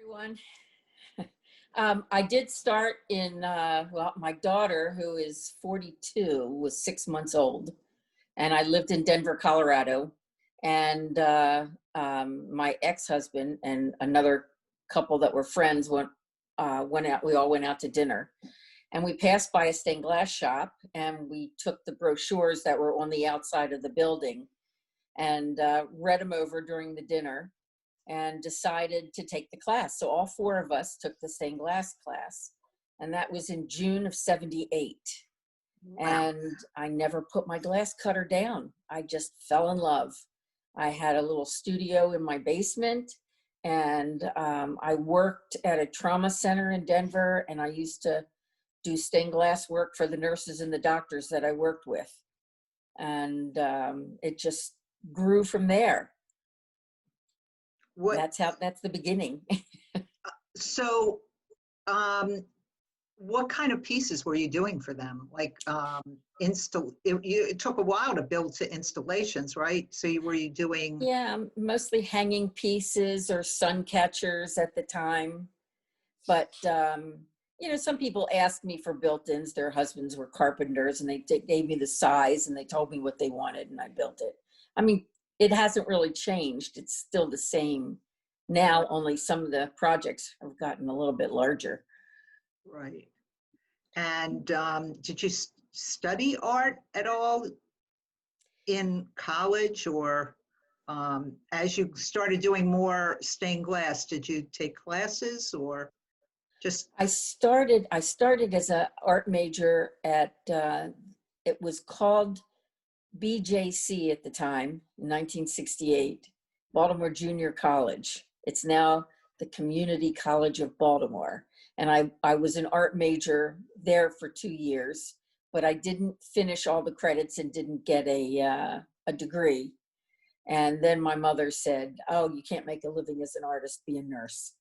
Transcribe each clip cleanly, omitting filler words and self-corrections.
Everyone. I did start in, well, my daughter, who is 42, was 6 months old, and I lived in Denver, Colorado. And my ex-husband and another couple that were friends went out. We all went out to dinner, and we passed by a stained glass shop, and we took the brochures that were on the outside of the building and read them over during the dinner and decided to take the class. So all four of us took the stained glass class, and that was in June of '78. Wow. And I never put my glass cutter down. I just fell in love. I had a little studio in my basement, and I worked at a trauma center in Denver, and I used to do stained glass work for the nurses and the doctors that I worked with. And it just grew from there. What, That's the beginning. so, what kind of pieces were you doing for them? Like, it took a while to build to installations, right? So were you doing? Yeah, mostly hanging pieces or sun catchers at the time. But, some people asked me for built-ins. Their husbands were carpenters, and they gave me the size, and they told me what they wanted, and I built it. I mean, it hasn't really changed. It's still the same now, only some of the projects have gotten a little bit larger. Right. And did you study art at all in college, or as you started doing more stained glass, did you take classes or just? I started as an art major at, it was called BJC at the time, 1968, Baltimore Junior College. It's now the Community College of Baltimore. And I was an art major there for 2 years, but I didn't finish all the credits and didn't get a degree. And then my mother said, "Oh, you can't make a living as an artist, be a nurse."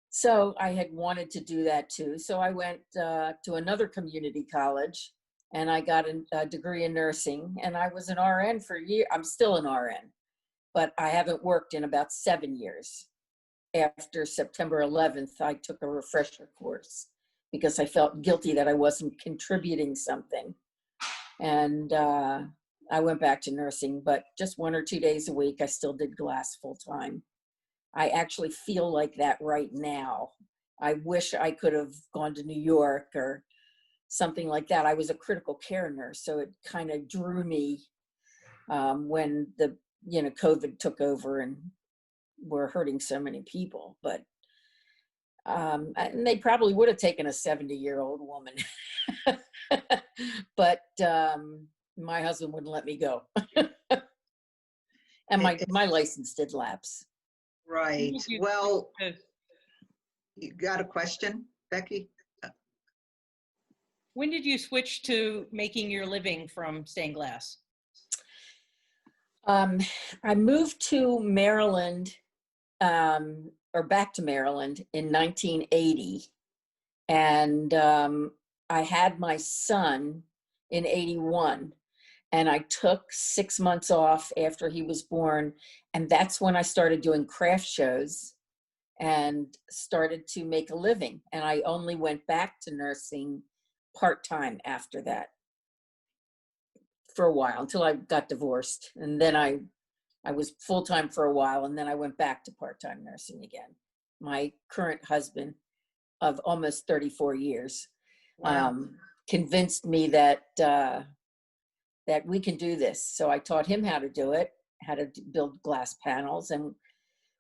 So I had wanted to do that too. So I went to another community college, and I got a degree in nursing, and I was an RN for a year. I'm still an RN, but I haven't worked in about 7 years. After September 11th, I took a refresher course because I felt guilty that I wasn't contributing something. And I went back to nursing, but just 1 or 2 days a week, I still did glass full time. I actually feel like that right now. I wish I could have gone to New York or something like that. I was a critical care nurse, so it kind of drew me when the COVID took over and we're hurting so many people. But and they probably would have taken a 70-year-old woman, but my husband wouldn't let me go, and my license did lapse. Right. Well, you got a question, Becky? When did you switch to making your living from stained glass? I moved to Maryland, or back to Maryland in 1980. And I had my son in '81. And I took 6 months off after he was born. And that's when I started doing craft shows and started to make a living. And I only went back to nursing part-time after that for a while until I got divorced. And then I was full-time for a while, and then I went back to part-time nursing again. My current husband of almost 34 years Wow. convinced me that we can do this. So I taught him how to do it, how to build glass panels. And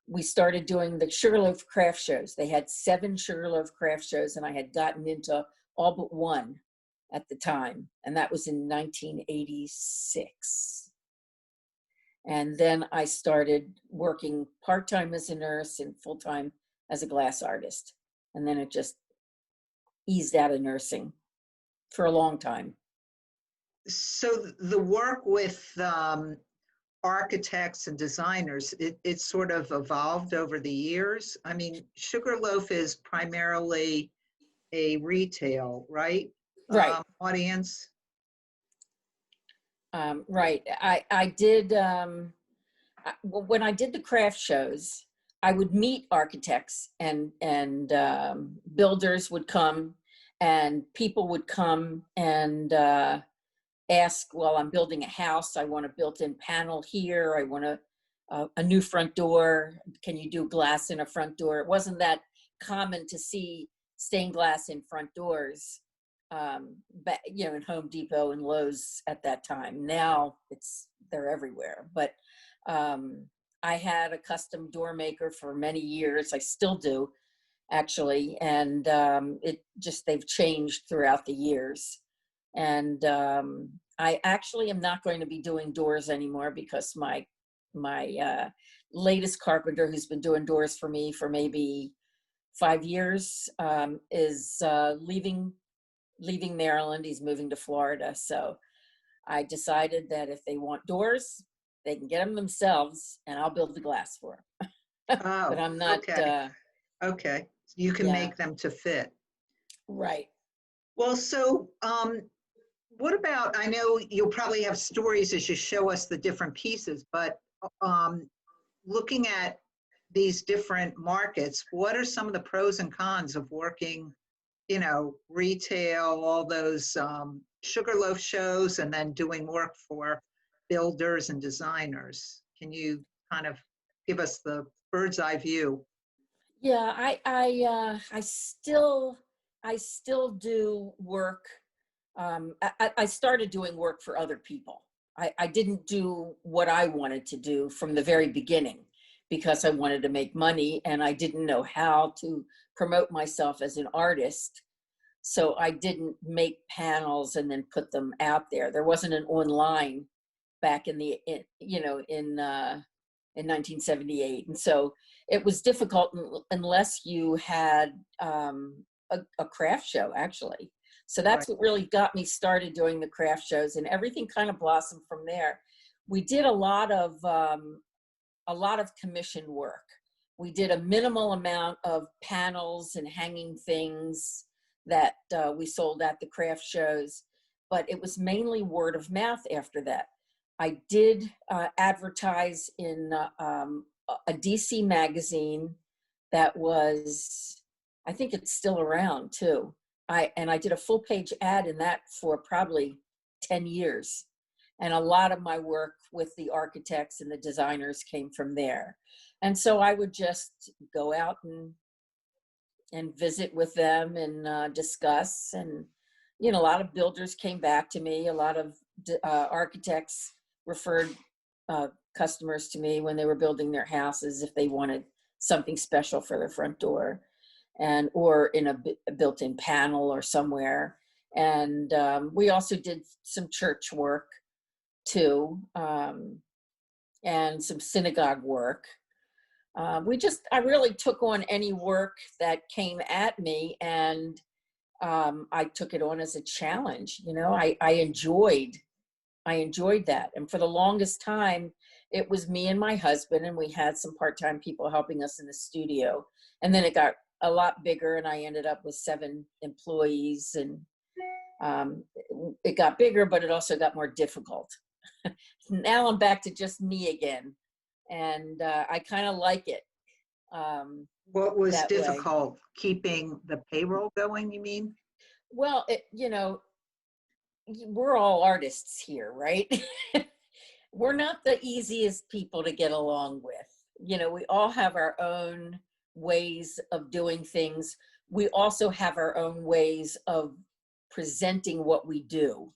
we started doing the Sugarloaf craft shows. They had 7 Sugarloaf craft shows, and I had gotten into all but one at the time. And that was in 1986. And then I started working part-time as a nurse and full-time as a glass artist. And then it just eased out of nursing for a long time. So the work with architects and designers, it sort of evolved over the years. I mean, Sugarloaf is primarily a retail, right? Right. Audience. Right. I did, when I did the craft shows, I would meet architects and builders would come, and people would come and ask, well, I'm building a house. I want a built-in panel here. I want a new front door. Can you do glass in a front door? It wasn't that common to see stained glass in front doors, but you know, in Home Depot and Lowe's at that time. Now they're everywhere. But I had a custom door maker for many years. I still do, actually, and they've changed throughout the years. And I actually am not going to be doing doors anymore because my latest carpenter, who's been doing doors for me for maybe 5 years, is leaving Maryland. He's moving to Florida. So I decided that if they want doors, they can get them themselves, and I'll build the glass for them. Oh, But I'm not. okay. Okay. You can Yeah. make them to fit. Right. Well, so what about, I know you'll probably have stories as you show us the different pieces, but looking at these different markets, what are some of the pros and cons of working, you know, retail, all those Sugarloaf shows, and then doing work for builders and designers? Can you kind of give us the bird's eye view? Yeah, I still do work. I started doing work for other people. I didn't do what I wanted to do from the very beginning because I wanted to make money and I didn't know how to promote myself as an artist. So I didn't make panels and then put them out there. There wasn't an online back in 1978. And so it was difficult unless you had a craft show, actually. So that's Right. what really got me started doing the craft shows, and everything kind of blossomed from there. We did a lot of commission work. We did a minimal amount of panels and hanging things that we sold at the craft shows, but it was mainly word of mouth after that. I did advertise in a DC magazine that was, I think it's still around too. I did a full page ad in that for probably 10 years. And a lot of my work with the architects and the designers came from there. And so I would just go out and visit with them and discuss. And, you know, a lot of builders came back to me. A lot of architects referred customers to me when they were building their houses if they wanted something special for their front door, and or in a built-in panel or somewhere. And we also did some church work too, and some synagogue work. I really took on any work that came at me, and I took it on as a challenge. You know, I enjoyed that. And for the longest time, it was me and my husband, and we had some part-time people helping us in the studio. And then it got a lot bigger, and I ended up with 7 employees, and it got bigger, but it also got more difficult. Now I'm back to just me again, and I kind of like it. What was that way. difficult? Keeping the payroll going, you mean? Well, you know, we're all artists here, right? We're not the easiest people to get along with. You know, we all have our own ways of doing things. We also have our own ways of presenting what we do.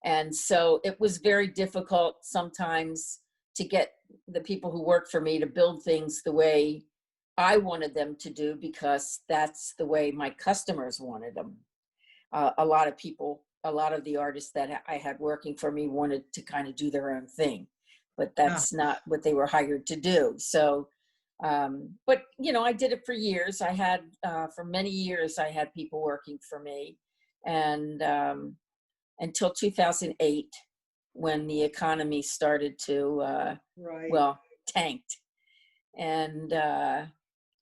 And so it was very difficult sometimes to get the people who work for me to build things the way I wanted them to do, because that's the way my customers wanted them. A lot of the artists that I had working for me wanted to kind of do their own thing, but that's not what they were hired to do. So, but you know, I did it for years. I had, for many years, I had people working for me, and until 2008, when the economy started to, Right. tanked. And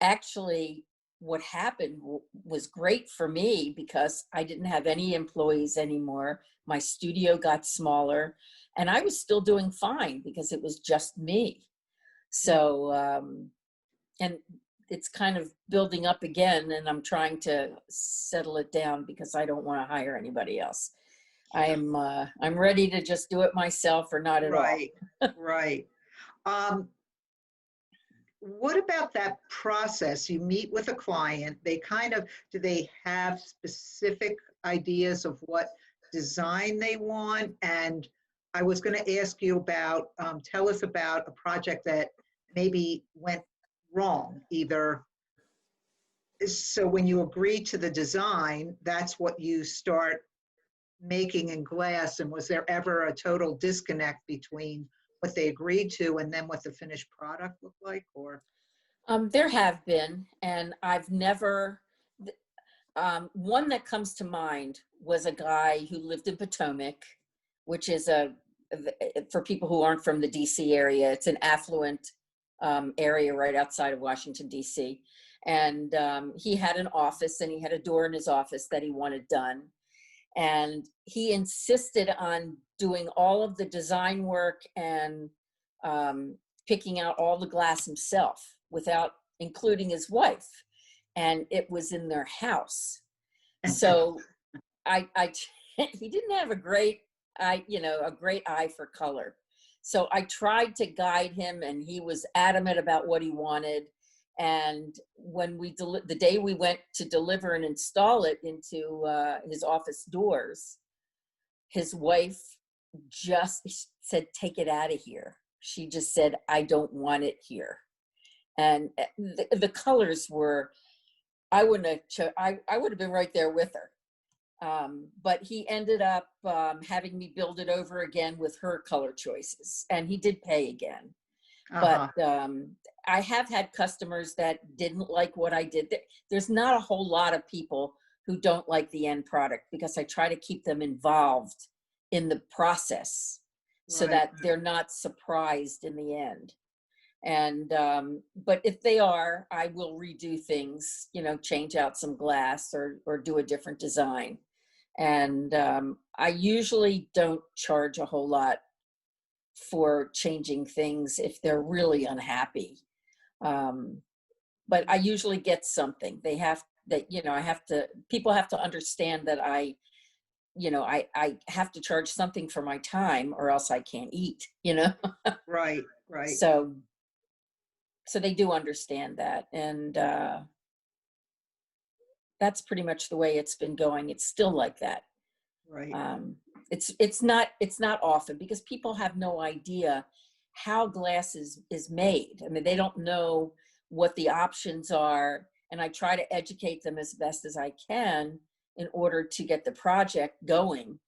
actually, what happened was great for me because I didn't have any employees anymore. My studio got smaller, and I was still doing fine because it was just me. So and it's kind of building up again, and I'm trying to settle it down because I don't want to hire anybody else. I'm ready to just do it myself or not at all. Right, right. What about that process? You meet with a client, do they have specific ideas of what design they want? And I was going to ask you about, tell us about a project that maybe went wrong, either. So when you agree to the design, that's what you start making in glass. And was there ever a total disconnect between what they agreed to and then what the finished product looked like? Or There have been, and I've never, one that comes to mind was a guy who lived in Potomac, which is for people who aren't from the DC area, it's an affluent area right outside of Washington, DC. And he had an office, and he had a door in his office that he wanted done. And he insisted on doing all of the design work and picking out all the glass himself without including his wife. And it was in their house. So he didn't have a great eye for color. So I tried to guide him, and he was adamant about what he wanted. And when the day we went to deliver and install it into his office doors, his wife just said, "Take it out of here." She just said, "I don't want it here." And the colors were, I would have been right there with her. But he ended up having me build it over again with her color choices, and he did pay again. But I have had customers that didn't like what I did. There's not a whole lot of people who don't like the end product, because I try to keep them involved in the process so that they're not surprised in the end. And but if they are, I will redo things, change out some glass or do a different design. And I usually don't charge a whole lot for changing things if they're really unhappy. But I usually get something. People have to understand that I have to charge something for my time, or else I can't eat, Right. So they do understand that. And that's pretty much the way it's been going. It's still like that. Right. It's not often, because people have no idea how glass is made. I mean, they don't know what the options are, and I try to educate them as best as I can in order to get the project going.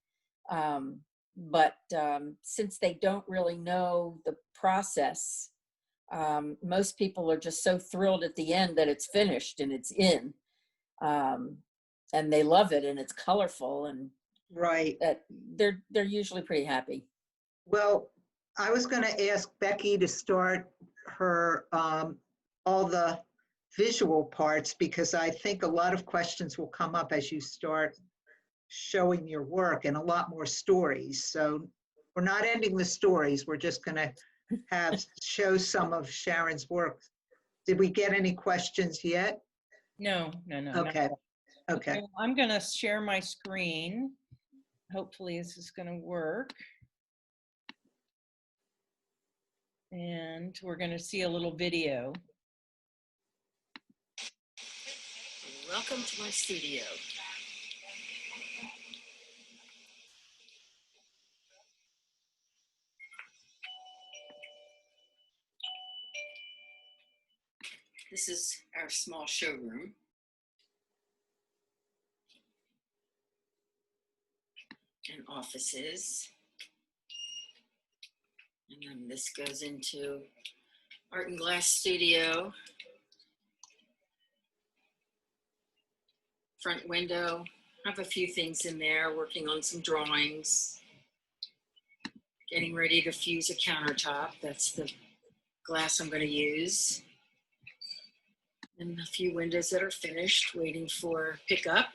But since they don't really know the process, most people are just so thrilled at the end that it's finished and it's in, and they love it, and it's colorful, and that they're usually pretty happy. Well, I was going to ask Becky to start her all the visual parts, because I think a lot of questions will come up as you start showing your work, and a lot more stories. So we're not ending the stories. We're just going to show some of Sharon's work. Did we get any questions yet? No. Okay. So I'm going to share my screen. Hopefully this is going to work. And we're going to see a little video. Welcome to my studio. This is our small showroom. And offices. And then this goes into art and glass studio. Front window. I have a few things in there, working on some drawings. Getting ready to fuse a countertop. That's the glass I'm going to use. And a few windows that are finished, waiting for pickup.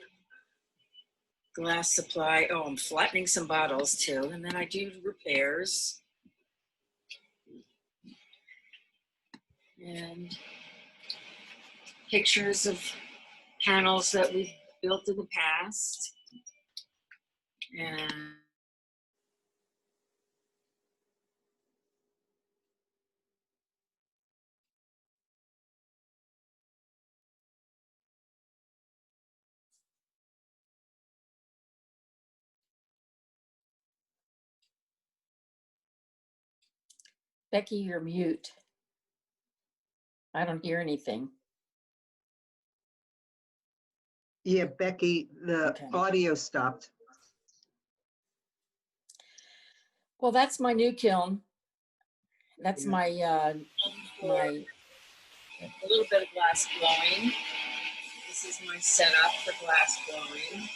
Glass supply. Oh, I'm flattening some bottles too. And then I do repairs. And pictures of panels that we've built in the past. And Becky, you're mute. I don't hear anything. Yeah, Becky, the Okay. audio stopped. Well, that's my new kiln. That's Yeah. my a little bit of glass blowing. This is my setup for glass blowing. And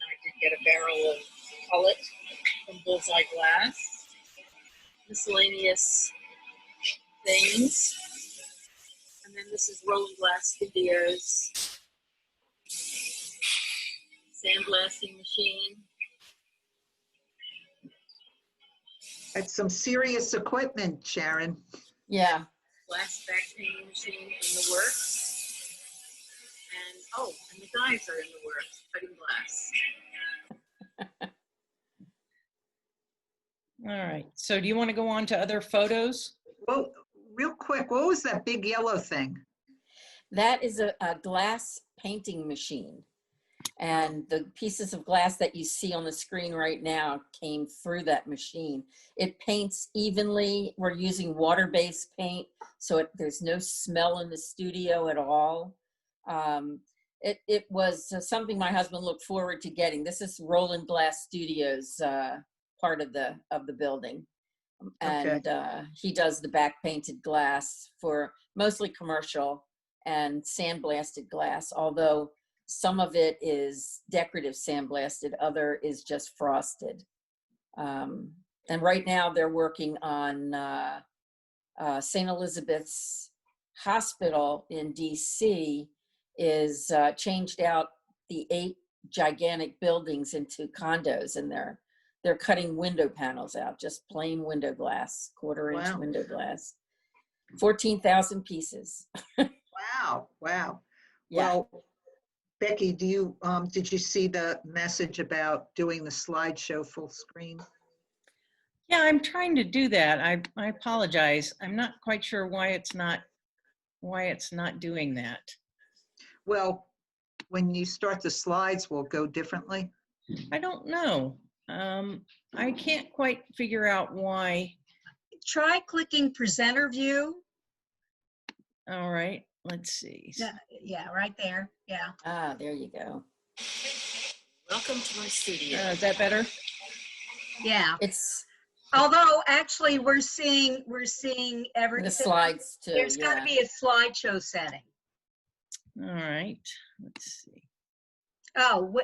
I did get a barrel of cullet from Bullseye Glass. Miscellaneous things. And then this is Rowland Glass Studios sandblasting machine. That's some serious equipment, Sharon. Yeah. Glass back painting machine in the works. And oh, and the knives are in the works, cutting glass. All right. So do you want to go on to other photos? Well, real quick, what was that big yellow thing? That is a glass painting machine. And the pieces of glass that you see on the screen right now came through that machine. It paints evenly. We're using water-based paint, so there's no smell in the studio at all. It was something my husband looked forward to getting. This is Rowland Glass Studios part of the building. And Okay. he does the back painted glass for mostly commercial and sandblasted glass, although some of it is decorative sandblasted, other is just frosted. And right now they're working on St. Elizabeth's Hospital in DC is changed out the 8 gigantic buildings into condos, and they're cutting window panels out, just plain window glass, quarter-inch Wow. window glass. 14,000 pieces. Wow, wow. Yeah. Well, Becky, did you see the message about doing the slideshow full screen? Yeah, I'm trying to do that. I apologize. I'm not quite sure why it's not doing that. Well, when you start the slides, will go differently. I don't know. I can't quite figure out why. Try clicking presenter view. All right, let's see. Yeah, right there. Yeah. Ah, there you go. Welcome to my studio. Is that better? Yeah. It's Although actually we're seeing the everything. slides too. There's got to be a slideshow setting. All right, let's see. Oh,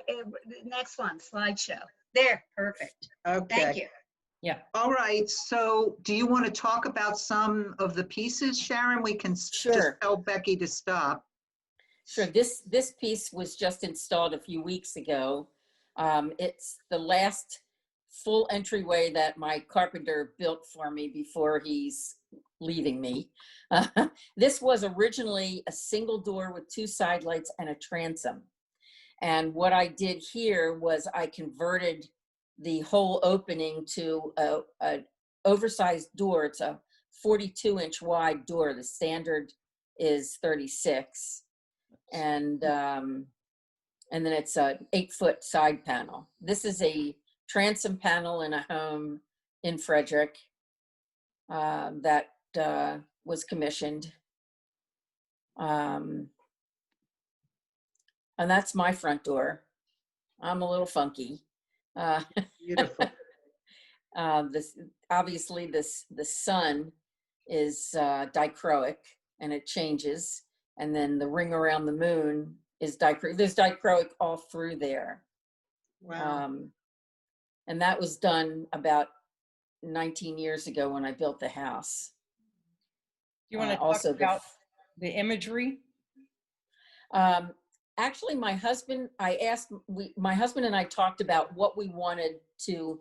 next one, slideshow. There, perfect. Okay. Thank you. Yeah. All right. So do you want to talk about some of the pieces, Sharon? We can Sure. just tell Becky to stop. Sure. This piece was just installed a few weeks ago. It's the last full entryway that my carpenter built for me before he's leaving me. This was originally a single door with 2 side lights and a transom. And what I did here was I converted the whole opening to an oversized door. It's a 42-inch wide door. The standard is 36. And then it's an 8-foot side panel. This is a transom panel in a home in Frederick that was commissioned. And that's my front door. I'm a little funky. Beautiful. Obviously the sun is dichroic and it changes. And then the ring around the moon is dichroic. There's dichroic all through there. Wow. And that was done about 19 years ago when I built the house. You want to talk also about the imagery? Actually, my husband and I talked about what we wanted to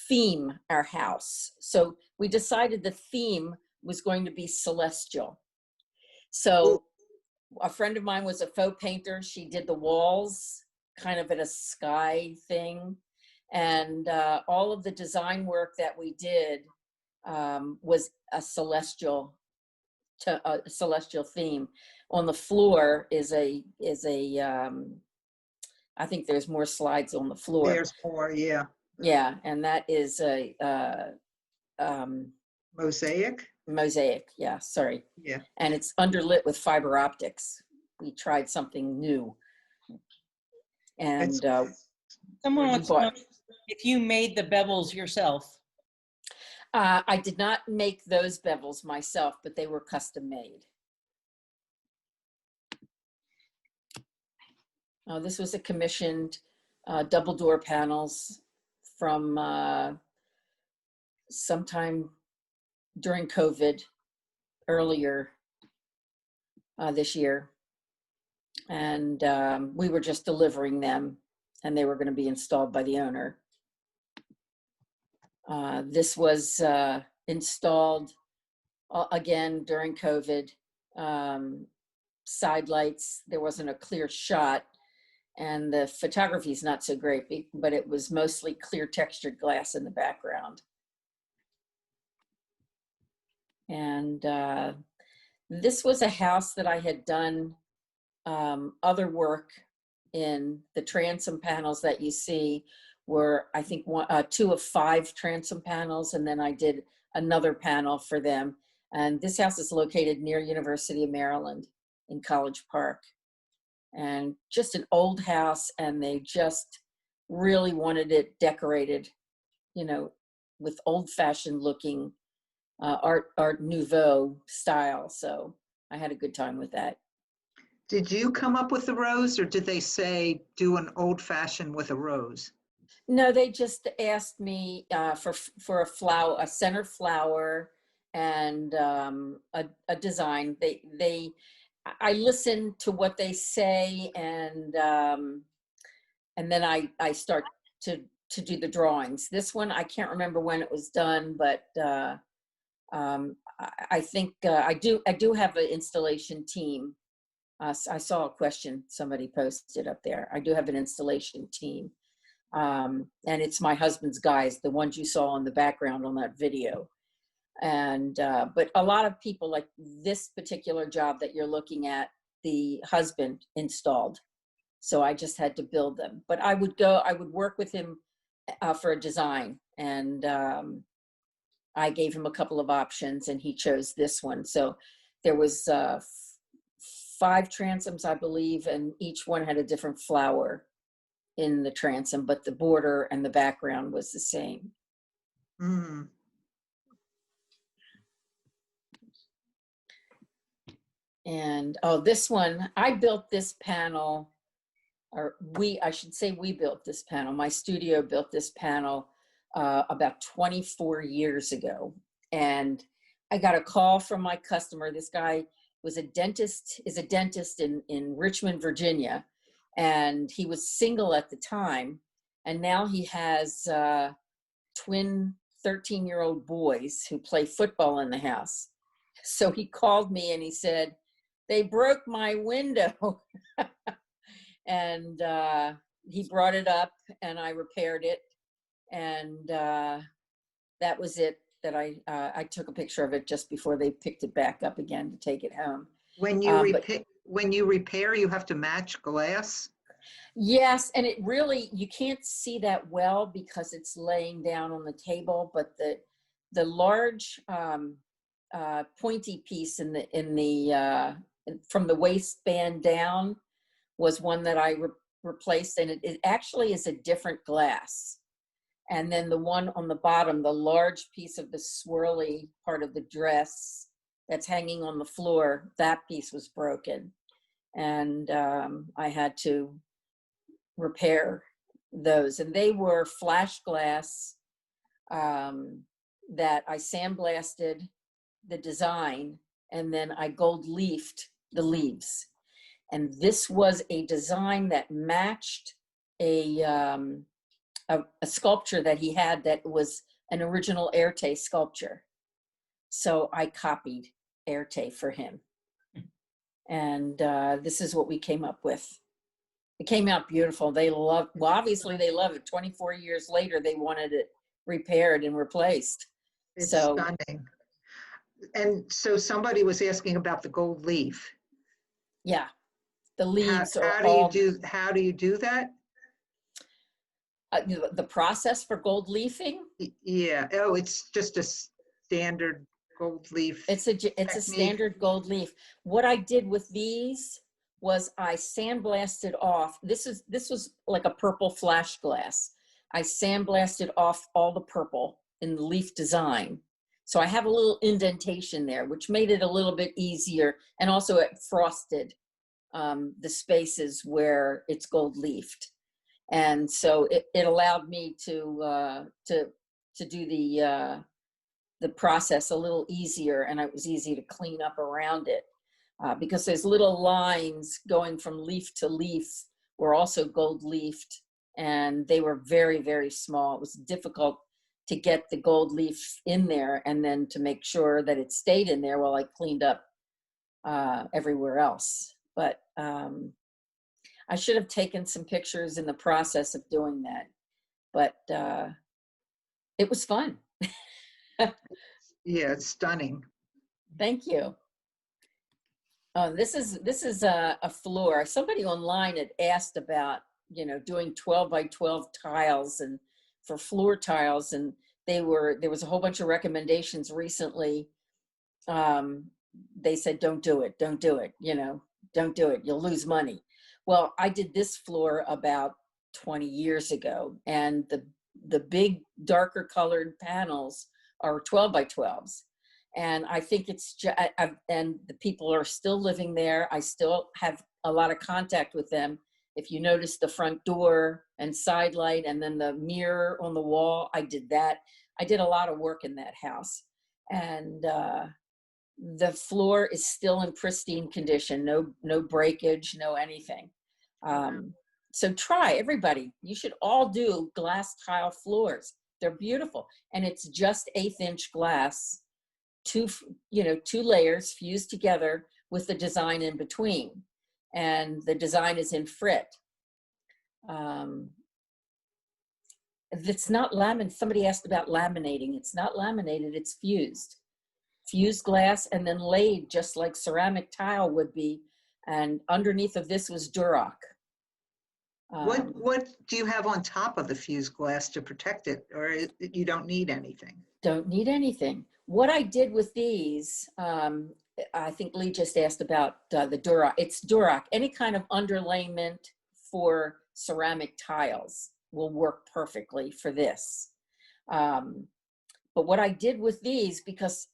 theme our house. So we decided the theme was going to be celestial. So a friend of mine was a faux painter. She did the walls kind of in a sky thing. And all of the design work that we did was a celestial theme. On the floor is I think there's more slides on the floor. There's more, yeah. Yeah, and that is a Mosaic? mosaic. Yeah, sorry. Yeah. And it's underlit with fiber optics. We tried something new. And Someone you wants to know bought, if you made the bevels yourself. I did not make those bevels myself, but they were custom made. This was a commissioned double door panels from sometime during COVID, earlier this year. And we were just delivering them, and they were going to be installed by the owner. This was installed again during COVID. Side lights, there wasn't a clear shot, and the photography is not so great, but it was mostly clear textured glass in the background. And this was a house that I had done other work in. The transom panels that you see were, I think, 2 of 5 transom panels, and then I did another panel for them. And this house is located near University of Maryland in College Park. And just an old house, and they just really wanted it decorated, you know, with old-fashioned looking Art Nouveau style. So I had a good time with that. Did you come up with the rose, or did they say do an old fashioned with a rose? No, they just asked me for a flower, a center flower, and a design. I listen to what they say, and then I start to do the drawings. This one, I can't remember when it was done, but I think I do have an installation team. I saw a question somebody posted up there. I do have an installation team. And it's my husband's guys, the ones you saw in the background on that video. And but a lot of people, like this particular job that you're looking at, the husband installed. So I just had to build them. But I would work with him for a design, and I gave him a couple of options, and he chose this one. So there was 5 transoms, I believe, and each one had a different flower in the transom, but the border and the background was the same. Mm. And this one, I built this panel, or I should say we built this panel. My studio built this panel about 24 years ago. And I got a call from my customer. This guy is a dentist in Richmond, Virginia. And he was single at the time. And now he has twin 13-year-old boys who play football in the house. So he called me and he said, "They broke my window." And he brought it up, and I repaired it. And that was it. That I took a picture of it just before they picked it back up again to take it home. When you repair, you have to match glass? Yes, and it really, you can't see that well because it's laying down on the table, but the large pointy piece from the waistband down was one that I replaced, and it actually is a different glass. And then the one on the bottom, the large piece of the swirly part of the dress that's hanging on the floor, that piece was broken. And I had to repair those. And they were flash glass that I sandblasted the design, and then I gold leafed the leaves. And this was a design that matched a sculpture that he had that was an original Erte sculpture. So I copied Erte for him. And this is what we came up with. It came out beautiful. They love, well, obviously they love it. 24 years later, they wanted it repaired and replaced. It's So stunning. And so somebody was asking about the gold leaf. yeah, the leaves are How all, do you do that? the process for gold leafing. Yeah. Oh, it's just a standard gold leaf It's a technique. standard gold leaf. What I did with these was I sandblasted off. This was like a purple flash glass. I sandblasted off all the purple in the leaf design. So I have a little indentation there, which made it a little bit easier. And also it frosted the spaces where it's gold leafed. And so it allowed me to do the process a little easier, and it was easy to clean up around it because there's little lines going from leaf to leaf were also gold leafed, and they were very, very small. It was difficult to get the gold leaf in there and then to make sure that it stayed in there while I cleaned up everywhere else. But I should have taken some pictures in the process of doing that, but it was fun. Yeah, it's stunning. Thank you. This is a floor. Somebody online had asked about, doing 12 by 12 tiles and for floor tiles, and there was a whole bunch of recommendations recently. They said, don't do it, don't do it, don't do it, you'll lose money. Well, I did this floor about 20 years ago, and the big darker colored panels are 12 by 12s. And I think it's and the people are still living there. I still have a lot of contact with them. If you notice the front door and side light and then the mirror on the wall, I did that. I did a lot of work in that house. And the floor is still in pristine condition, no breakage, no anything. So try, everybody. You should all do glass tile floors. They're beautiful. And it's just 1/8 inch glass, two layers fused together with the design in between. And the design is in frit. It's not laminated. Somebody asked about laminating. It's not laminated, it's fused. Fused glass and then laid just like ceramic tile would be. And underneath of this was Duroc. What do you have on top of the fused glass to protect it, or you don't need anything? Don't need anything. What I did with these, I think Lee just asked about the Duroc. It's Duroc. Any kind of underlayment for ceramic tiles will work perfectly for this. But what I did with these, because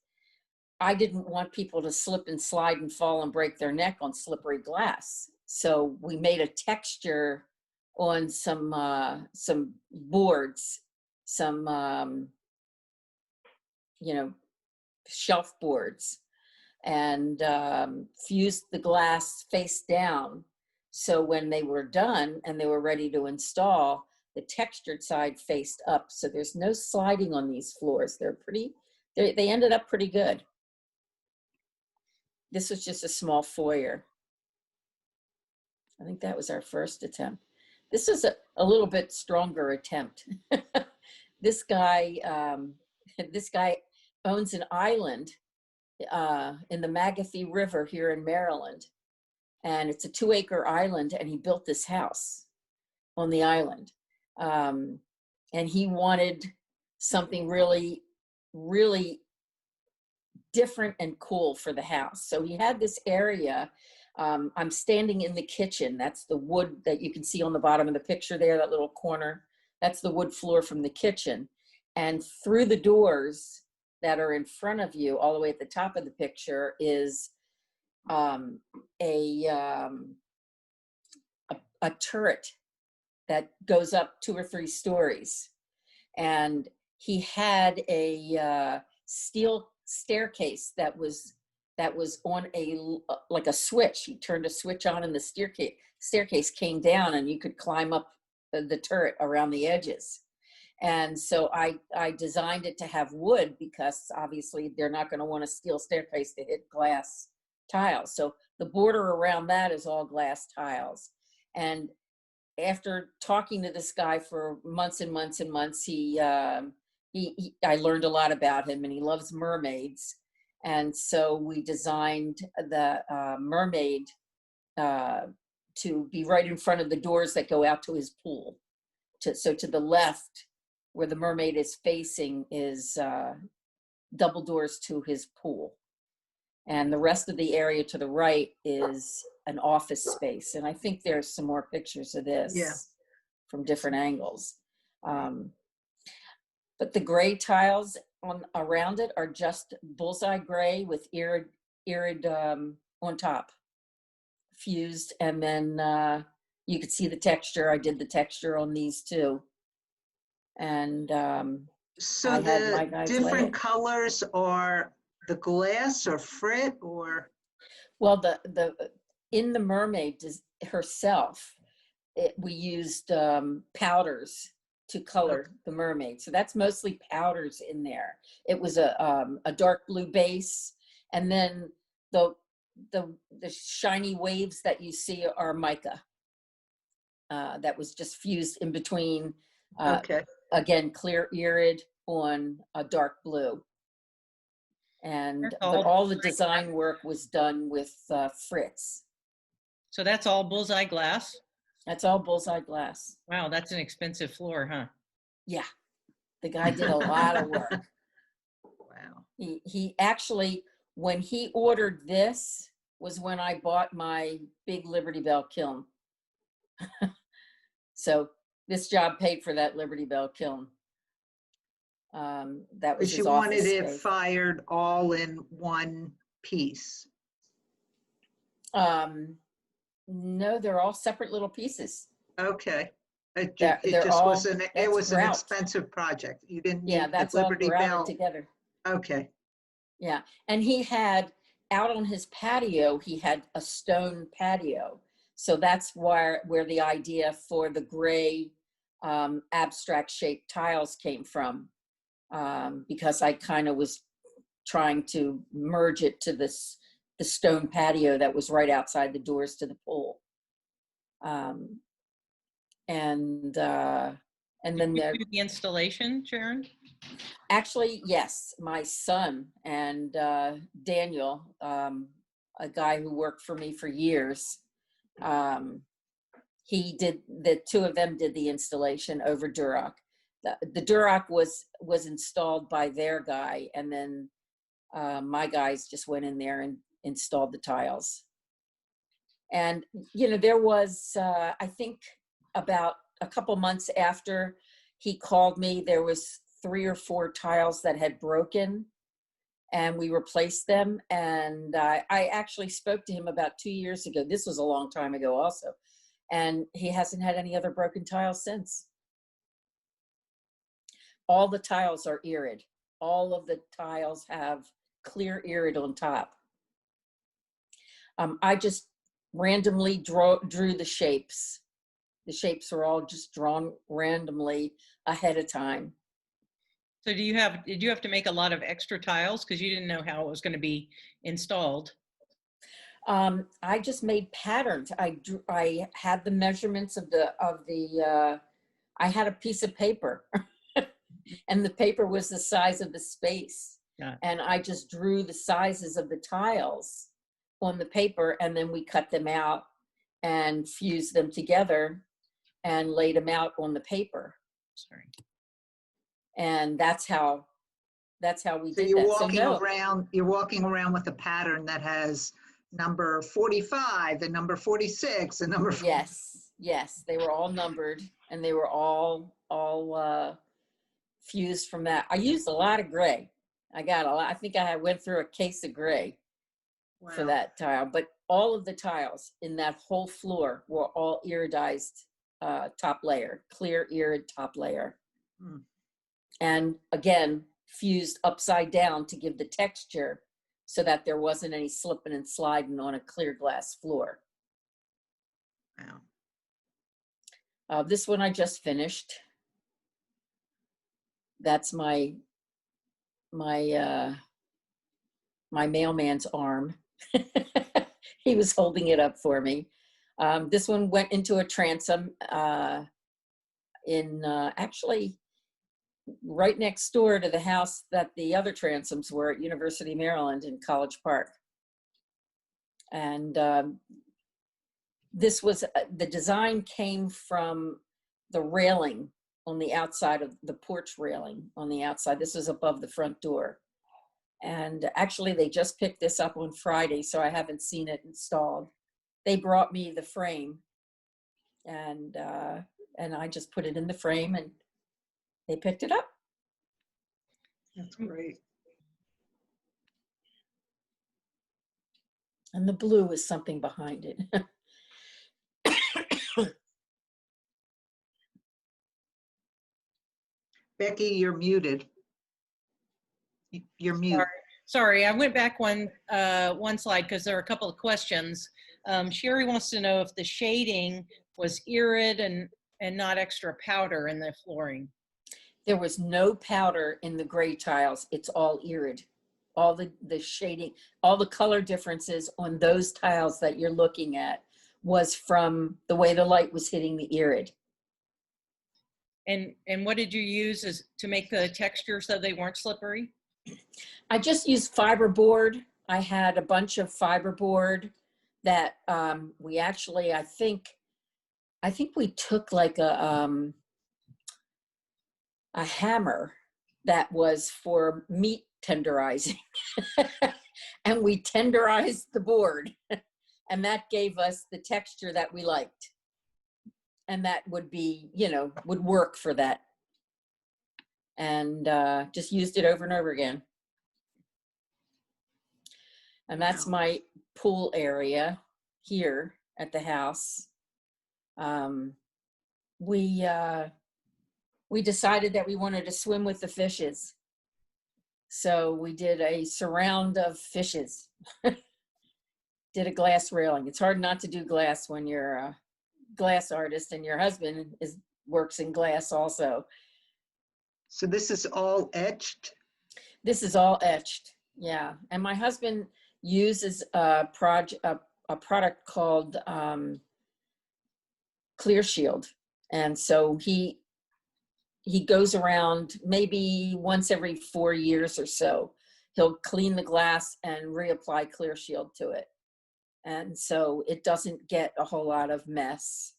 I didn't want people to slip and slide and fall and break their neck on slippery glass. So we made a texture on some boards, some shelf boards, and fused the glass face down. So when they were done and they were ready to install, the textured side faced up. So there's no sliding on these floors. They ended up pretty good. This was just a small foyer. I think that was our first attempt. This is a little bit stronger attempt. This guy owns an island in the Magothy River here in Maryland. And it's a 2-acre island, and he built this house on the island. And he wanted something really, really different and cool for the house. So he had this area. I'm standing in the kitchen. That's the wood that you can see on the bottom of the picture there, that little corner. That's the wood floor from the kitchen. And through the doors that are in front of you, all the way at the top of the picture, is a turret that goes up 2 or 3 stories. And he had a steel staircase that was on like a switch. He turned a switch on and the staircase came down, and you could climb up the turret around the edges. And so I designed it to have wood, because obviously they're not going to want a steel staircase to hit glass tiles. So the border around that is all glass tiles. And after talking to this guy for months and months and months, I learned a lot about him, and he loves mermaids. And so we designed the mermaid to be right in front of the doors that go out to his pool. So to the left, where the mermaid is facing, is double doors to his pool. And the rest of the area to the right is an office space. And I think there's some more pictures of this from different angles. But the gray tiles around it are just bullseye gray with irid on top, fused. And then you could see the texture. I did the texture on these too. And So I had my the guys lay different it. colors are the glass or frit or? Well, in the mermaid herself, we used powders to color the mermaid. So that's mostly powders in there. It was a dark blue base, and then the shiny waves that you see are mica. That was just fused in between. Okay. Again, clear irid on a dark blue. And but all the design work was done with Fritz. So that's all bullseye glass? That's all bullseye glass. Wow, that's an expensive floor, huh? Yeah, the guy did a lot of work. Wow. He actually, when he ordered this, was when I bought my big Liberty Bell kiln. So this job paid for that Liberty Bell kiln. That was But his you office wanted it space. fired all in one piece. No, they're all separate little pieces. Okay. It They're just all- was it that's was an grout. expensive project. You didn't Yeah, need the that's all Liberty grouted Bell. together. Okay. Yeah, and he had out on his patio, he had a stone patio. So that's where the idea for the gray abstract shaped tiles came from, because I kind of was trying to merge it to the stone patio that was right outside the doors to the pool. And then Did you do the installation, Sharon? actually, yes, my son and Daniel, a guy who worked for me for years, the two of them did the installation over Durock. The Durock was installed by their guy, and then my guys just went in there and installed the tiles. And, there was, I think about a couple months after he called me, there was 3 or 4 tiles that had broken, and we replaced them. And I actually spoke to him about 2 years ago. This was a long time ago also. And he hasn't had any other broken tiles since. All the tiles are irid. All of the tiles have clear irid on top. I just randomly drew the shapes. The shapes are all just drawn randomly ahead of time. So did you have to make a lot of extra tiles because you didn't know how it was going to be installed? I just made patterns. I had the measurements of the I had a piece of paper and the paper was the size of the space. Yeah. And I just drew the sizes of the tiles on the paper, and then we cut them out and fused them together and laid them out on the paper. Sorry. And that's how we So did you're that. walking So no, around, you're walking around with a pattern that has number 45 and number 46 and number. yes, they were all numbered, and they were all fused from that. I used a lot of gray. I got a lot. I think I went through a case of gray for Wow. that tile, but all of the tiles in that whole floor were all iridized top layer, clear irid top layer. Hmm. And again, fused upside down to give the texture so that there wasn't any slipping and sliding on a clear glass floor. Wow. This one I just finished. That's my mailman's arm. He was holding it up for me. This one went into a transom actually right next door to the house that the other transoms were at University of Maryland in College Park. And this was, the design came from the railing on the outside of the porch railing on the outside. This is above the front door. And actually they just picked this up on Friday, so I haven't seen it installed. They brought me the frame and I just put it in the frame and they picked it up. That's great. And the blue is something behind it. Becky, you're muted. You're mute. Sorry, I went back one slide because there are a couple of questions. Sherry wants to know if the shading was irid and not extra powder in the flooring. There was no powder in the gray tiles. It's all irid. All the shading, all the color differences on those tiles that you're looking at was from the way the light was hitting the irid. And what did you use to make the texture so they weren't slippery? I just used fiberboard. I had a bunch of fiberboard that we actually, I think we took like a hammer that was for meat tenderizing and we tenderized the board and that gave us the texture that we liked. And that would be, would work for that. And just used it over and over again. And that's my pool area here at the house. We decided that we wanted to swim with the fishes. So we did a surround of fishes. Did a glass railing. It's hard not to do glass when you're a glass artist and your husband works in glass also. So this is all etched? This is all etched, yeah. And my husband uses a product called Clear Shield. And so he goes around maybe once every 4 years or so. He'll clean the glass and reapply Clear Shield to it. And so it doesn't get a whole lot of mess.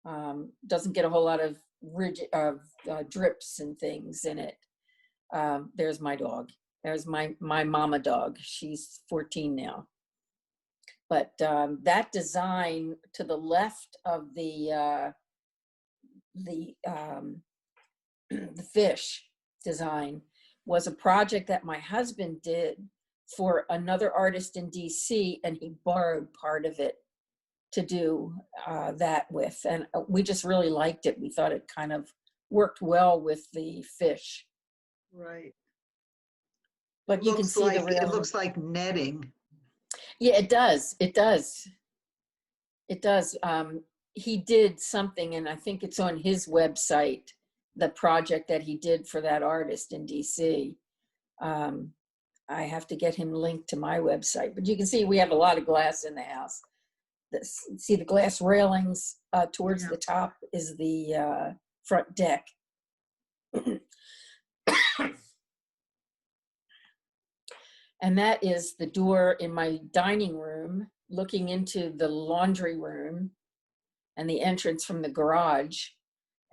Doesn't get a whole lot of drips and things in it. There's my dog. There's my mama dog. She's 14 now. But that design to the left of the fish design was a project that my husband did for another artist in DC, and he borrowed part of it to do that with. And we just really liked it. We thought it kind of worked well with the fish. Right. But you can see the railing. It looks like netting. Yeah, it does. It does. It does. He did something, and I think it's on his website, the project that he did for that artist in DC. I have to get him linked to my website, but you can see we have a lot of glass in the house. See the glass railings towards the top is the front deck. And that is the door in my dining room looking into the laundry room and the entrance from the garage.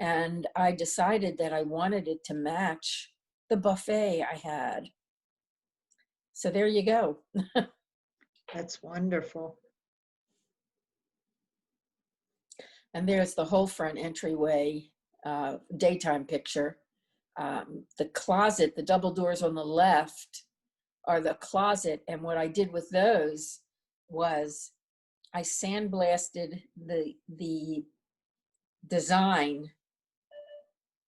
And I decided that I wanted it to match the buffet I had. So there you go. That's wonderful. And there's the whole front entryway, daytime picture. The closet, the double doors on the left are the closet. And what I did with those was I sandblasted the design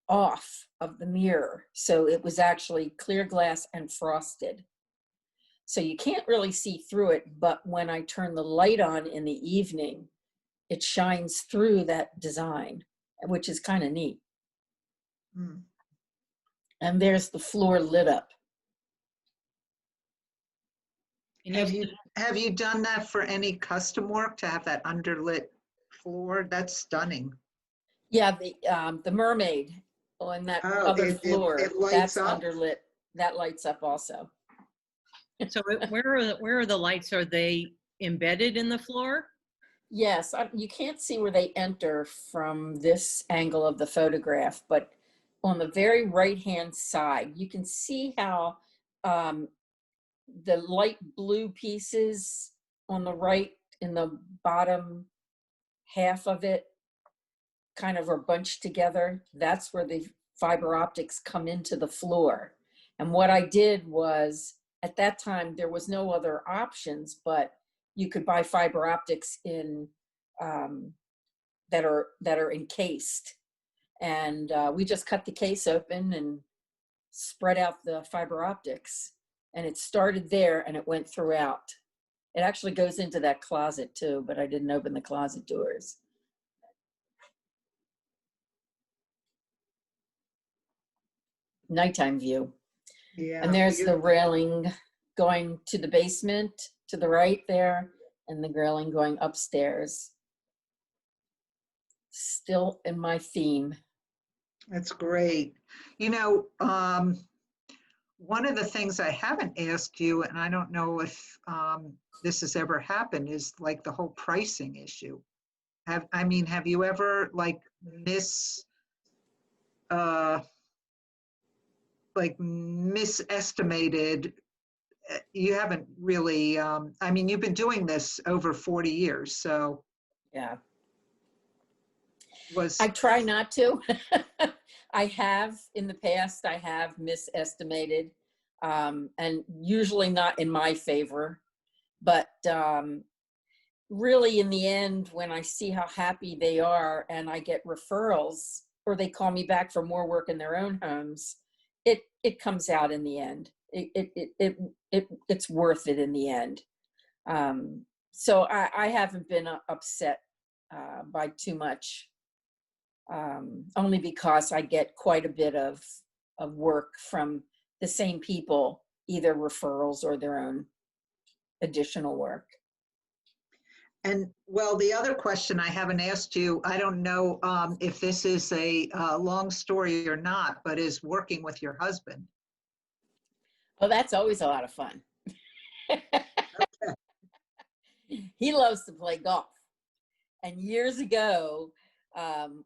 off of the mirror. So it was actually clear glass and frosted. So you can't really see through it, but when I turn the light on in the evening, it shines through that design, which is kind of neat. Mm. And there's the floor lit up. And have you done that for any custom work to have that underlit floor? That's stunning. Yeah, the mermaid on that Oh, other it floor, lights that's up? underlit. That lights up also. So where are the lights? Are they embedded in the floor? Yes, you can't see where they enter from this angle of the photograph, but on the very right-hand side, you can see how um, the light blue pieces on the right in the bottom half of it kind of are bunched together. That's where the fiber optics come into the floor. And what I did was, at that time, there was no other options, but you could buy fiber optics in that are encased. And we just cut the case open and spread out the fiber optics. And it started there and it went throughout. It actually goes into that closet too, but I didn't open the closet doors. Nighttime view. Yeah. And there's the railing going to the basement to the right there, and the railing going upstairs. Still in my theme. That's great. You know, one of the things I haven't asked you, and I don't know if this has ever happened, is like the whole pricing issue. Have you ever like misestimated? You haven't really, you've been doing this over 40 years, so Yeah. was, I try not to. I have in the past, I have misestimated, and usually not in my favor. But really, in the end, when I see how happy they are and I get referrals or they call me back for more work in their own homes, it comes out in the end. It's worth it in the end. So I haven't been upset by too much. Only because I get quite a bit of work from the same people, either referrals or their own additional work. and well, the other question I haven't asked you, I don't know if this is a long story or not, but is working with your husband. Oh, that's always a lot of fun. He loves to play golf. And years ago,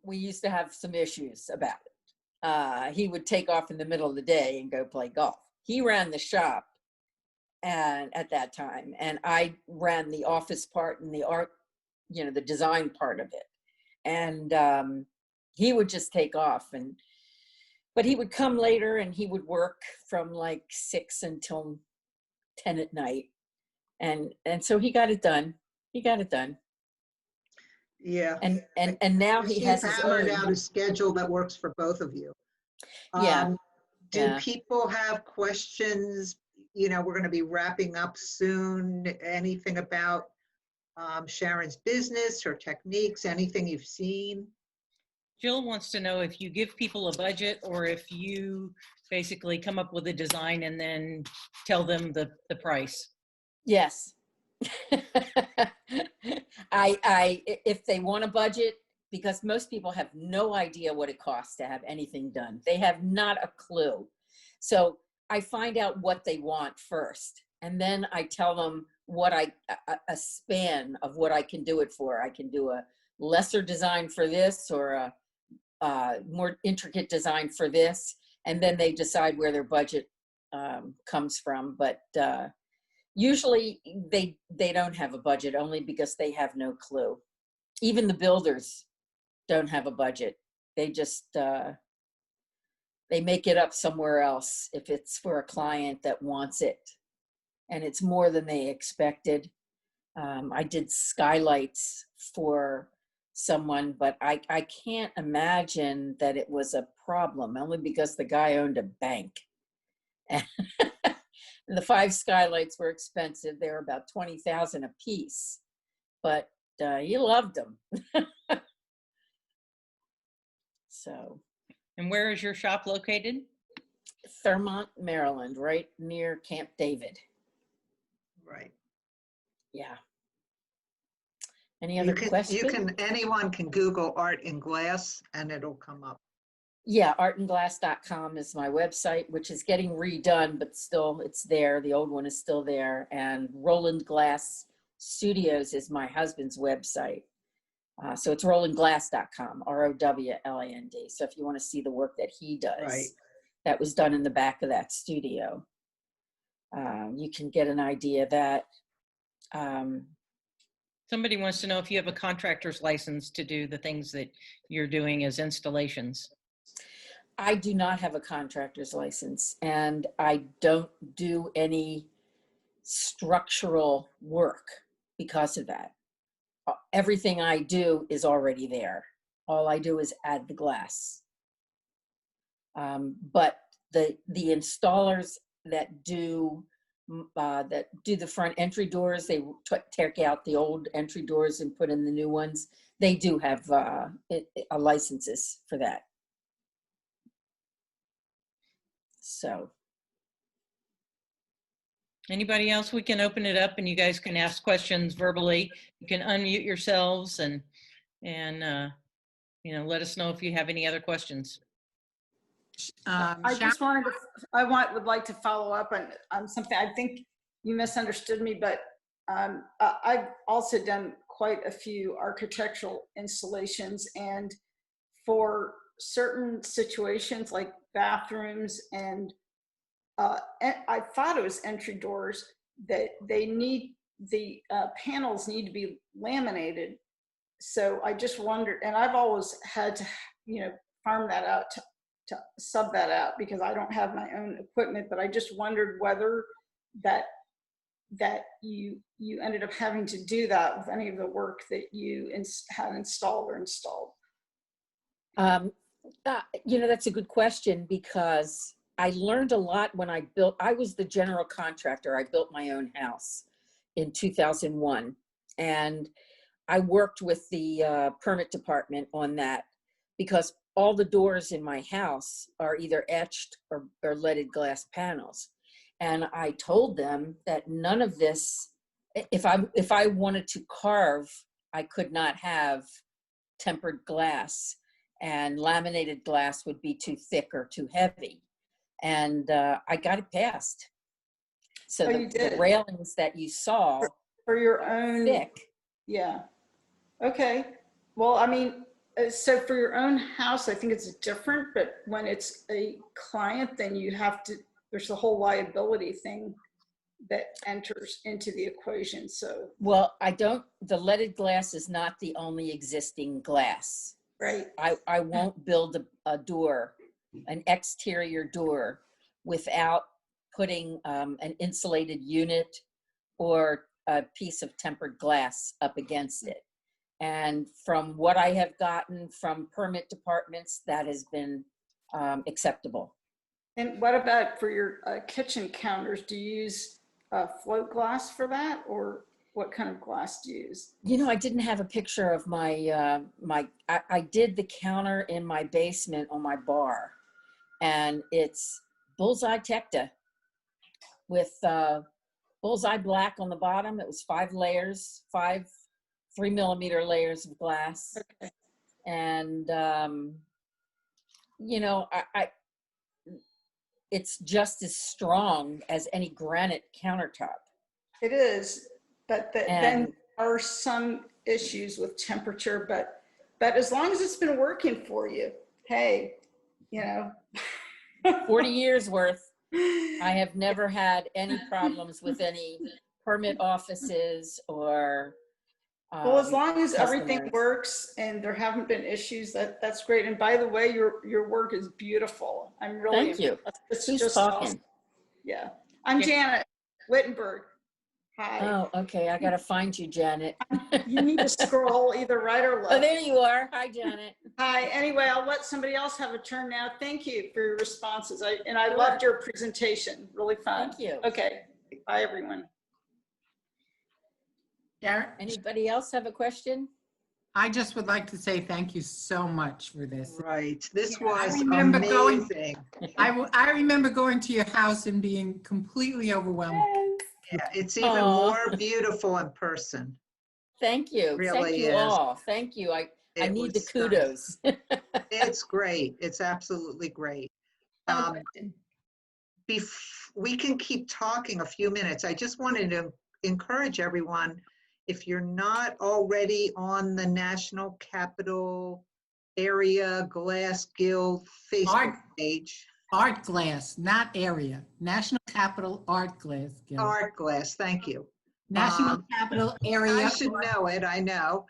we used to have some issues about it. He would take off in the middle of the day and go play golf. He ran the shop and at that time, and I ran the office part and the art, the design part of it. And he would just take off, but he would come later and he would work from like 6 until 10 at night. And so he got it done. Yeah. And now he has his hammered own. out a schedule that works for both of you. Yeah. Do Yeah. people have questions? We're going to be wrapping up soon. Anything about Sharon's business, her techniques, anything you've seen? Jill wants to know if you give people a budget or if you basically come up with a design and then tell them the price. Yes. If they want a budget, because most people have no idea what it costs to have anything done. They have not a clue. So I find out what they want first, and then I tell them what a span of what I can do it for. I can do a lesser design for this, or a more intricate design for this, and then they decide where their budget comes from. But usually they don't have a budget, only because they have no clue. Even the builders don't have a budget. They just they make it up somewhere else if it's for a client that wants it, and it's more than they expected. I did skylights for someone, but I can't imagine that it was a problem, only because the guy owned a bank. And the 5 skylights were expensive. They were about $20,000 a piece, but he loved them. So. And where is your shop located? Thurmont, Maryland, right near Camp David. Right. Yeah. Any other questions? Anyone can Google art in glass and it'll come up. Yeah, artandglass.com is my website, which is getting redone, but still it's there. The old one is still there. And Rowland Glass Studios is my husband's website. So it's rowlandglass.com, ROWLAND. So if you want to see the work that he does, Right. that was done in the back of that studio, you can get an idea of that. Somebody wants to know if you have a contractor's license to do the things that you're doing as installations. I do not have a contractor's license, and I don't do any structural work because of that. Everything I do is already there. All I do is add the glass. But the installers that do the front entry doors, they take out the old entry doors and put in the new ones. They do have licenses for that. So. Anybody else? We can open it up and you guys can ask questions verbally. You can unmute yourselves and you know, let us know if you have any other questions. I just wanted to, would like to follow up on something. I think you misunderstood me, but I've also done quite a few architectural installations, and for certain situations like bathrooms and I thought it was entry doors, that they need, the panels need to be laminated. So I just wondered, and I've always had to, you know, farm that out to sub that out because I don't have my own equipment, but I just wondered whether that you ended up having to do that with any of the work that you had installed or installed. You know, that's a good question, because I learned a lot when I was the general contractor. I built my own house in 2001, and I worked with the permit department on that, because all the doors in my house are either etched or leaded glass panels. And I told them that none of this, if I wanted to carve, I could not have tempered glass, and laminated glass would be too thick or too heavy. And I got it passed. So the railings that you saw for your own thick. Yeah. Okay. Well, I mean, so for your own house, I think it's different, but when it's a client, then you have to, there's the whole liability thing that enters into the equation. So, well, the leaded glass is not the only existing glass. Right. I won't build a door, an exterior door, without putting an insulated unit or a piece of tempered glass up against it. And from what I have gotten from permit departments, that has been acceptable. And what about for your kitchen counters? Do you use float glass for that, or what kind of glass do you use? You know, I didn't have a picture of my, I did the counter in my basement on my bar, and it's bullseye Tecta with bullseye black on the bottom. It was 5 layers, 5 3mm layers of glass. Okay. And, you know, it's just as strong as any granite countertop. It is, but then there are some issues with temperature, but as long as it's been working for you, hey, you know. 40 years worth. I have never had any problems with any permit offices or well, as long as everything customers. works and there haven't been issues, that's great. And by the way, your work is beautiful. I'm really Thank you. It's Who's just talking? awesome. Yeah, I'm Janet Wittenberg. Hi. Oh, okay. I gotta find you, Janet. You need to scroll either right or left. Oh, there you are. Hi, Janet. Hi. Anyway, I'll let somebody else have a turn now. Thank you for your responses. I loved your presentation. Really fun. Thank you. Okay. Bye, everyone. Sharon, Anybody else have a question? I just would like to say thank you so much for this. Right. This Yeah, I was remember amazing. I remember going to your house and being completely overwhelmed. Yeah, it's even Aw. more beautiful in person. Thank you. Thank Really you is. all. Thank you. I It need the was stunning. kudos. It's great. It's absolutely great. I have a Um, question. We can keep talking a few minutes. I just wanted to encourage everyone, if you're not already on the National Capital Area Glass Guild Facebook Art. page, Art Glass, not area. National Capital Art Glass Guild. Art Glass, thank you. National Capital Area. I should know it, I know.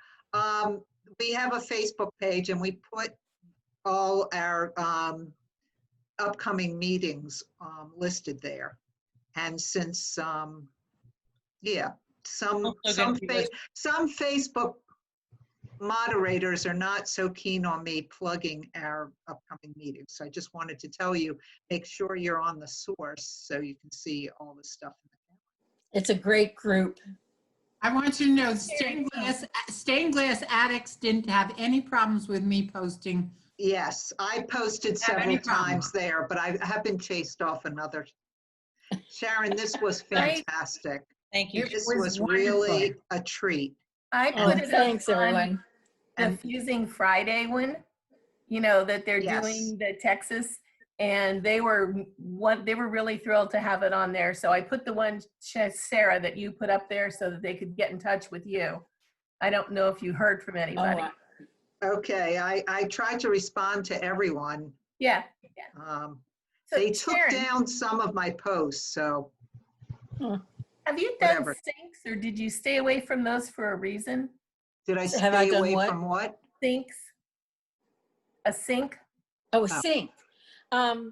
We have a Facebook page and we put all our upcoming meetings listed there. And since, yeah, some Facebook moderators are not so keen on me plugging our upcoming meetings. So I just wanted to tell you, make sure you're on the source so you can see all the stuff in the calendar. It's a great group. I want you to know stained glass addicts didn't have any problems with me posting. Yes, I posted Have any several problem? times there, but I have been chased off another. Sharon, this was fantastic. Thank you. This was was really wonderful. a treat. I Oh, put it up thanks, on everyone. the Fusing Friday one, you know, that they're Yes. doing the Texas, and they were really thrilled to have it on there. So I put the one, Sarah, that you put up there so that they could get in touch with you. I don't know if you heard from anybody. Okay, I tried to respond to everyone. Yeah. So So they took Sharon, down some of my posts, so have you done whatever. sinks, or did you stay away from those for a reason? Did I So have I stay done away what? from what? Sinks? A sink? Oh, a sink. I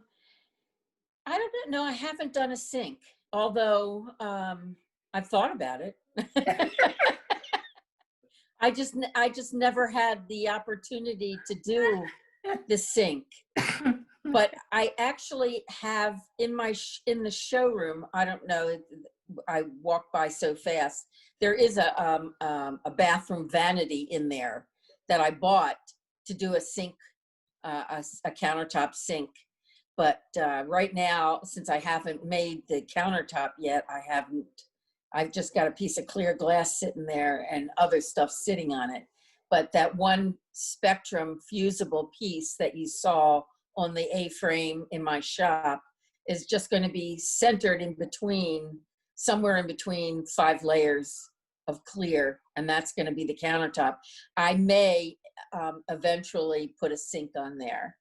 don't know. I haven't done a sink, although I've thought about it. I just never had the opportunity to do the sink. But I actually have in the showroom. I don't know. I walk by so fast. There is a bathroom vanity in there that I bought to do a sink, a countertop sink. But right now, since I haven't made the countertop yet, I've just got a piece of clear glass sitting there and other stuff sitting on it. But that one Spectrum fusible piece that you saw on the A-frame in my shop is just going to be centered in between, somewhere in between 5 layers of clear, and that's going to be the countertop. I may eventually put a sink on there.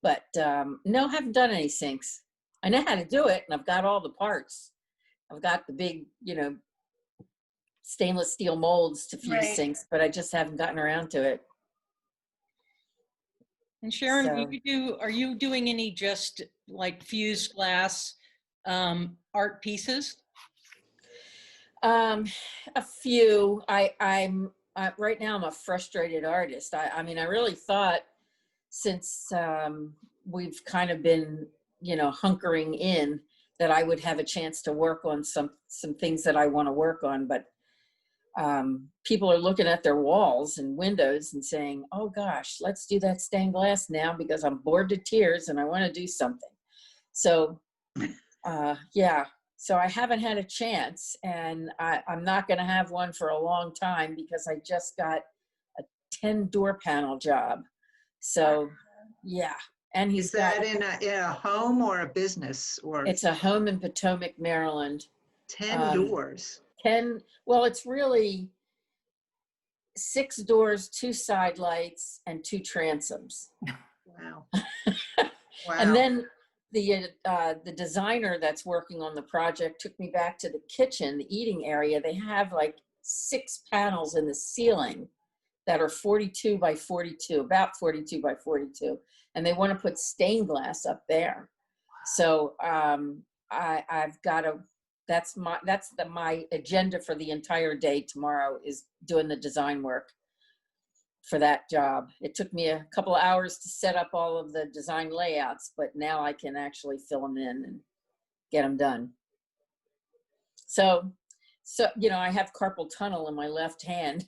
But no, I haven't done any sinks. I know how to do it, and I've got all the parts. I've got the big, stainless steel molds to fuse Right. sinks, but I just haven't gotten around to it. And Sharon, So- are you doing any just like fused glass art pieces? A few. I'm right now I'm a frustrated artist. I mean, I really thought since we've kind of been, hunkering in, that I would have a chance to work on some things that I want to work on, but people are looking at their walls and windows and saying, oh gosh, let's do that stained glass now because I'm bored to tears and I want to do something. So yeah, so I haven't had a chance, and I'm not going to have one for a long time because I just got a 10 door panel job. So yeah, and Is that in a home or a business, or it's a home in Potomac, Maryland. 10 doors? 10, well, it's really 6 doors, 2 side lights, and 2 transoms. Wow. And then the designer that's working on the project took me back to the kitchen, the eating area. They have like 6 panels in the ceiling that are 42 by 42, about 42 by 42. And they want to put stained glass up there. So I've got to, that's my agenda for the entire day tomorrow, is doing the design work for that job. It took me a couple of hours to set up all of the design layouts, but now I can actually fill them in and get them done. So I have carpal tunnel in my left hand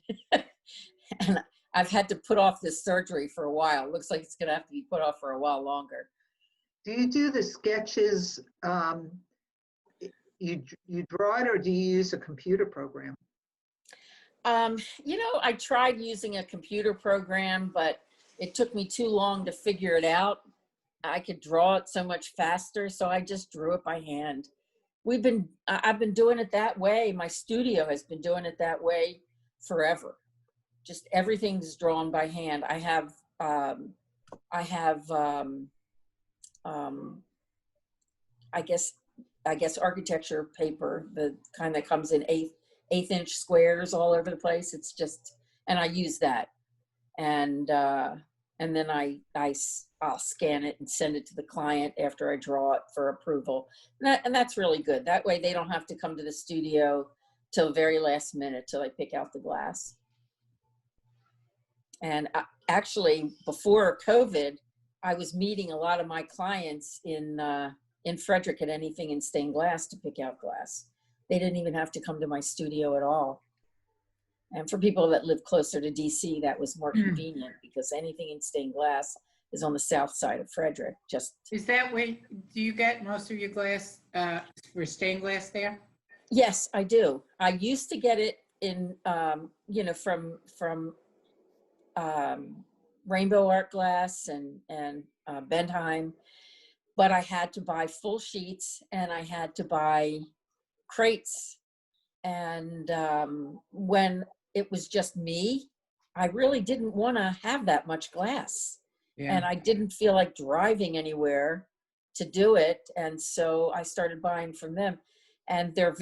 and I've had to put off this surgery for a while. It looks like it's gonna have to be put off for a while longer. Do you do the sketches you draw it, or do you use a computer program? You know, I tried using a computer program, but it took me too long to figure it out. I could draw it so much faster, so I just drew it by hand. I've been doing it that way. My studio has been doing it that way forever. Just everything's drawn by hand. I have I guess architecture paper, the kind that comes in eighth inch squares all over the place. It's just, and I use that, and then I'll scan it and send it to the client after I draw it for approval, and that's really good. That way they don't have to come to the studio till the very last minute till I pick out the glass. And actually, before COVID, I was meeting a lot of my clients in Frederick at Anything in Stained Glass to pick out glass. They didn't even have to come to my studio at all. And for people that live closer to DC, that was more convenient because Anything in Stained Glass is on the south side of Frederick. Just Is that where, do you get most of your glass for stained glass there? yes, I do. I used to get it in, you know, from Rainbow Art Glass and Bentheim, but I had to buy full sheets and I had to buy crates. And when it was just me, I really didn't want to have that much glass. Yeah. And I didn't feel like driving anywhere to do it. And so I started buying from them. And they're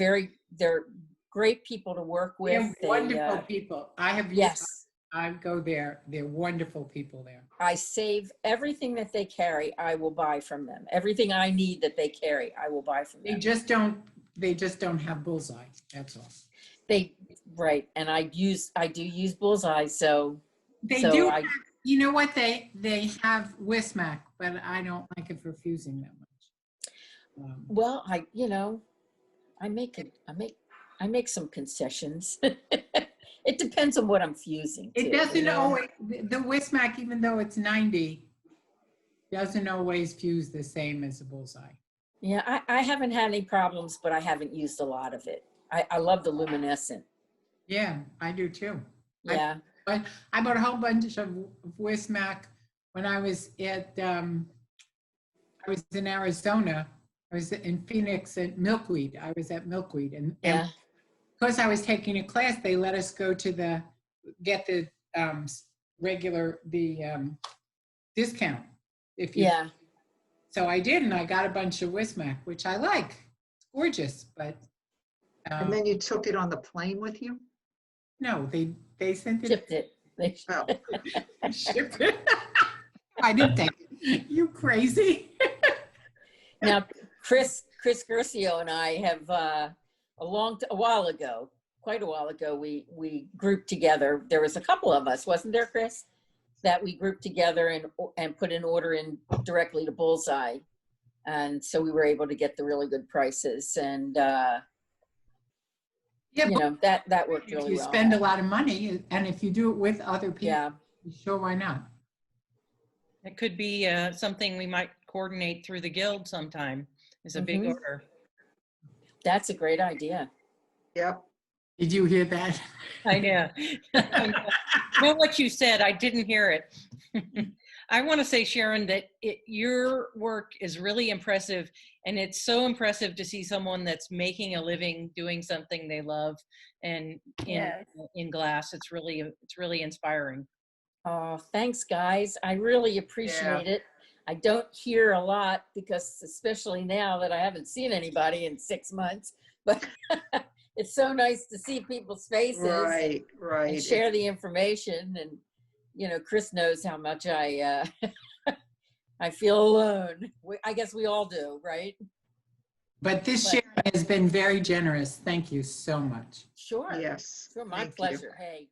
great people to work with. They're wonderful people. Yes. I go there. They're wonderful people there. I save everything that they carry. I will buy from them. Everything I need that they carry, I will buy from them. They just don't have bullseye. That's all. Right. And I do use bullseye. So They so do. You know what? They have Wismac, but I don't like it for fusing that much. Well, I make some concessions. It depends on what I'm fusing. It too, doesn't you know? always, the Wismac, even though it's 90, doesn't always fuse the same as a bullseye. Yeah, I haven't had any problems, but I haven't used a lot of it. I love the luminescent. Yeah, I do too. Yeah. But I bought a whole bunch of Wismac when I was at, I was in Arizona. I was in Phoenix at Milkweed. I was at Milkweed. And because I was taking a class, they let us go to get the discount. So I did, and I got a bunch of Wismac, which I like. It's gorgeous, but. And then you took it on the plane with you? No, they sent it. Shipped it. Oh. Shipped it. I didn't take it. You crazy. Now, Chris Curcio and I have quite a while ago, we grouped together. There was a couple of us, wasn't there, Chris? That we grouped together and put an order in directly to Bullseye. And so we were able to get the really good prices. And, that worked really well. If you spend a lot of money, and if you do it with other people, sure, why not? It could be something we might coordinate through the guild sometime. Is a big order. That's a great idea. Yep. Did you hear that? I know. I know what you said. I didn't hear it. I want to say, Sharon, that your work is really impressive, and it's so impressive to see someone that's making a living doing something they love, and in glass. It's really inspiring. Oh, thanks, guys. I really appreciate it. I don't hear a lot because, especially now that I haven't seen anybody in 6 months, but it's so nice to see people's faces, right, and share the information. And Chris knows how much I feel alone. I guess we all do, right? But Sharon has been very generous. Thank you so much. Sure. Yes. Sure, my Thank you. pleasure. Hey.